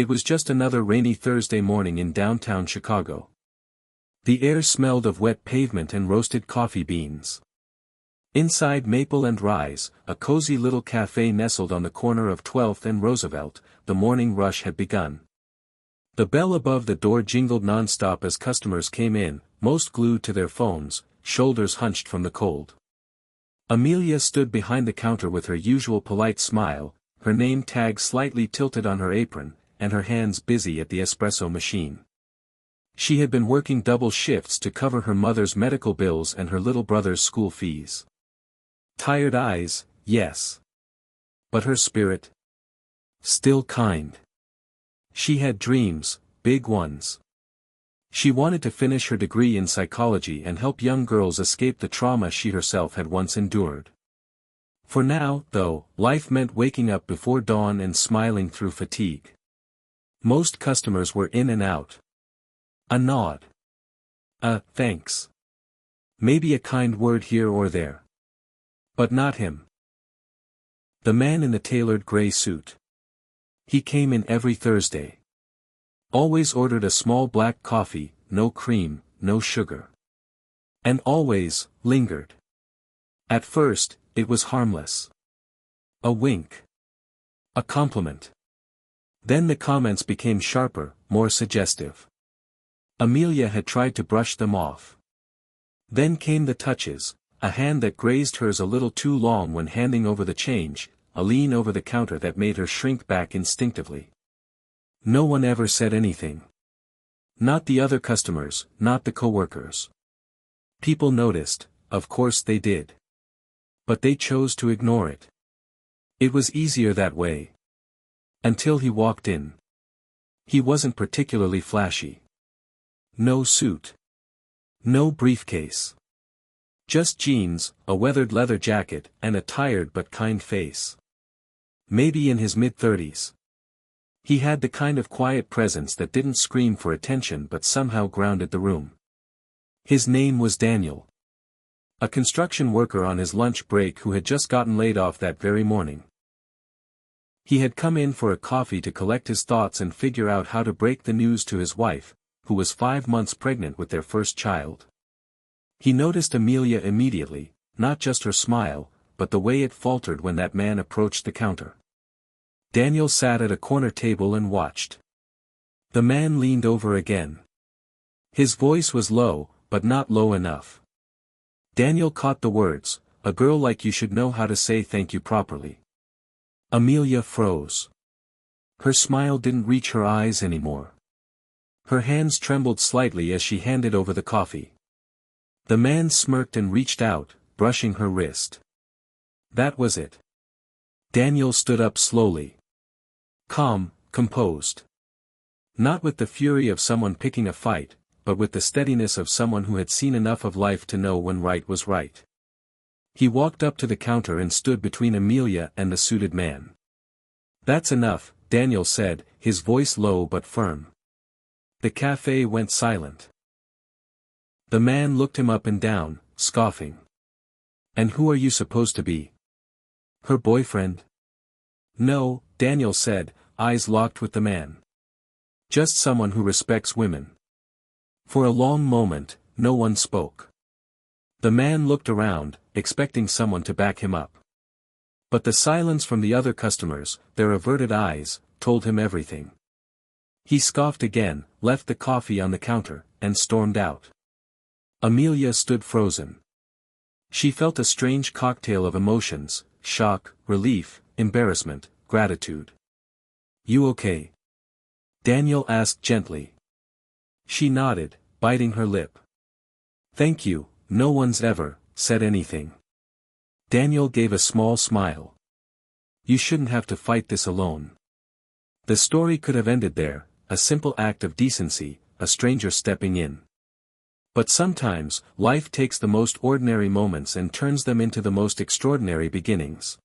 It was just another rainy Thursday morning in downtown Chicago. The air smelled of wet pavement and roasted coffee beans. Inside Maple and Rise, a cozy little cafe nestled on the corner of 12th and Roosevelt, the morning rush had begun. The bell above the door jingled non-stop as customers came in, most glued to their phones, shoulders hunched from the cold. Amelia stood behind the counter with her usual polite smile, her name tag slightly tilted on her apron, and her hands busy at the espresso machine. She had been working double shifts to cover her mother's medical bills and her little brother's school fees. Tired eyes, yes. But her spirit? Still kind. She had dreams, big ones. She wanted to finish her degree in psychology and help young girls escape the trauma she herself had once endured. For now, though, life meant waking up before dawn and smiling through fatigue. Most customers were in and out. A nod. Thanks. Maybe a kind word here or there. But not him. The man in the tailored gray suit. He came in every Thursday. Always ordered a small black coffee, no cream, no sugar. And always, lingered. At first, it was harmless. A wink. A compliment. Then the comments became sharper, more suggestive. Amelia had tried to brush them off. Then came the touches, a hand that grazed hers a little too long when handing over the change, a lean over the counter that made her shrink back instinctively. No one ever said anything. Not the other customers, not the coworkers. People noticed, of course they did. But they chose to ignore it. It was easier that way. Until he walked in. He wasn't particularly flashy. No suit. No briefcase. Just jeans, a weathered leather jacket, and a tired but kind face. Maybe in his mid-30s. He had the kind of quiet presence that didn't scream for attention but somehow grounded the room. His name was Daniel. A construction worker on his lunch break who had just gotten laid off that very morning. He had come in for a coffee to collect his thoughts and figure out how to break the news to his wife, who was 5 months pregnant with their first child. He noticed Amelia immediately, not just her smile, but the way it faltered when that man approached the counter. Daniel sat at a corner table and watched. The man leaned over again. His voice was low, but not low enough. Daniel caught the words, "A girl like you should know how to say thank you properly." Amelia froze. Her smile didn't reach her eyes anymore. Her hands trembled slightly as she handed over the coffee. The man smirked and reached out, brushing her wrist. That was it. Daniel stood up slowly. Calm, composed. Not with the fury of someone picking a fight, but with the steadiness of someone who had seen enough of life to know when right was right. He walked up to the counter and stood between Amelia and the suited man. "That's enough," Daniel said, his voice low but firm. The cafe went silent. The man looked him up and down, scoffing. "And who are you supposed to be? Her boyfriend?" "No," Daniel said, eyes locked with the man. "Just someone who respects women." For a long moment, no one spoke. The man looked around, expecting someone to back him up. But the silence from the other customers, their averted eyes, told him everything. He scoffed again, left the coffee on the counter, and stormed out. Amelia stood frozen. She felt a strange cocktail of emotions, shock, relief, embarrassment, gratitude. "You okay?" Daniel asked gently. She nodded, biting her lip. "Thank you, no one's ever said anything." Daniel gave a small smile. "You shouldn't have to fight this alone." The story could have ended there, a simple act of decency, a stranger stepping in. But sometimes, life takes the most ordinary moments and turns them into the most extraordinary beginnings.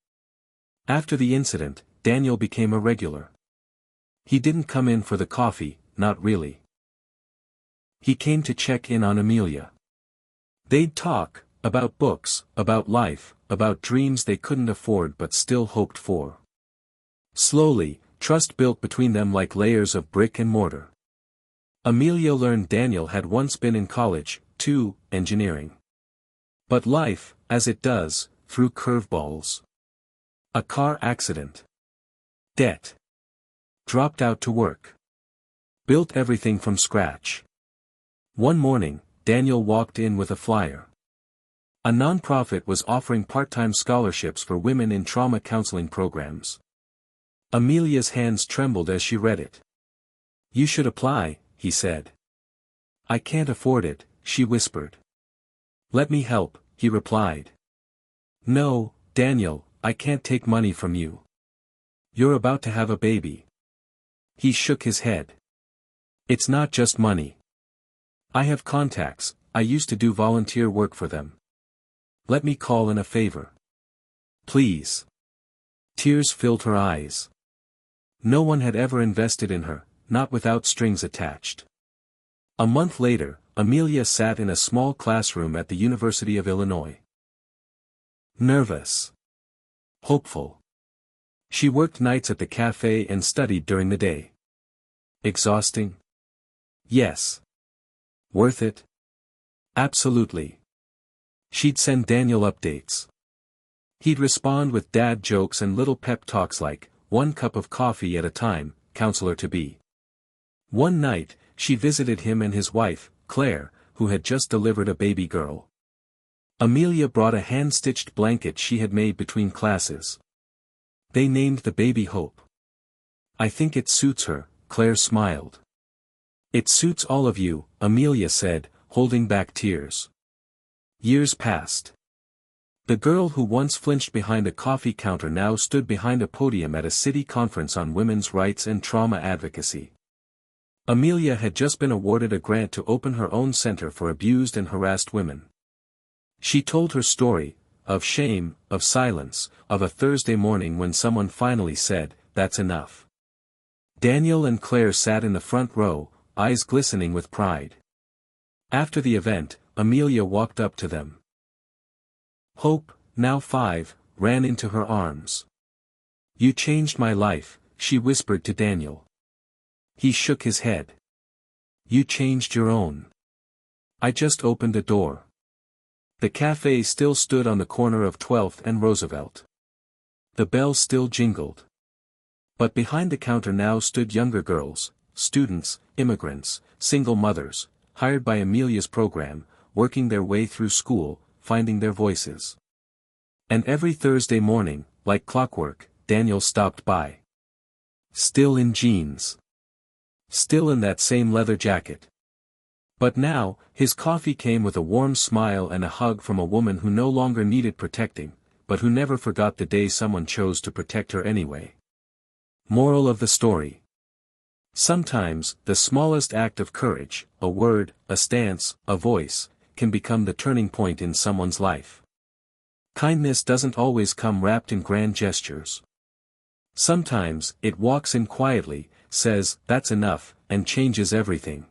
After the incident, Daniel became a regular. He didn't come in for the coffee, not really. He came to check in on Amelia. They'd talk, about books, about life, about dreams they couldn't afford but still hoped for. Slowly, trust built between them like layers of brick and mortar. Amelia learned Daniel had once been in college, too, engineering. But life, as it does, threw curveballs. A car accident. Debt. Dropped out to work. Built everything from scratch. One morning, Daniel walked in with a flyer. A nonprofit was offering part-time scholarships for women in trauma counseling programs. Amelia's hands trembled as she read it. "You should apply," he said. "I can't afford it," she whispered. "Let me help," he replied. "No, Daniel, I can't take money from you. You're about to have a baby." He shook his head. "It's not just money. I have contacts, I used to do volunteer work for them. Let me call in a favor. Please." Tears filled her eyes. No one had ever invested in her, not without strings attached. A month later, Amelia sat in a small classroom at the University of Illinois. Nervous. Hopeful. She worked nights at the cafe and studied during the day. Exhausting? Yes. Worth it? Absolutely. She'd send Daniel updates. He'd respond with dad jokes and little pep talks like, "One cup of coffee at a time, counselor-to-be." One night, she visited him and his wife, Claire, who had just delivered a baby girl. Amelia brought a hand-stitched blanket she had made between classes. They named the baby Hope. "I think it suits her," Claire smiled. "It suits all of you," Amelia said, holding back tears. Years passed. The girl who once flinched behind a coffee counter now stood behind a podium at a city conference on women's rights and trauma advocacy. Amelia had just been awarded a grant to open her own center for abused and harassed women. She told her story, of shame, of silence, of a Thursday morning when someone finally said, "That's enough." Daniel and Claire sat in the front row, eyes glistening with pride. After the event, Amelia walked up to them. Hope, now 5, ran into her arms. "You changed my life," she whispered to Daniel. He shook his head. "You changed your own. I just opened a door." The cafe still stood on the corner of 12th and Roosevelt. The bell still jingled. But behind the counter now stood younger girls, students, immigrants, single mothers, hired by Amelia's program, working their way through school, finding their voices. And every Thursday morning, like clockwork, Daniel stopped by. Still in jeans. Still in that same leather jacket. But now, his coffee came with a warm smile and a hug from a woman who no longer needed protecting, but who never forgot the day someone chose to protect her anyway. Moral of the story. Sometimes, the smallest act of courage, a word, a stance, a voice, can become the turning point in someone's life. Kindness doesn't always come wrapped in grand gestures. Sometimes, it walks in quietly, says, "That's enough," and changes everything.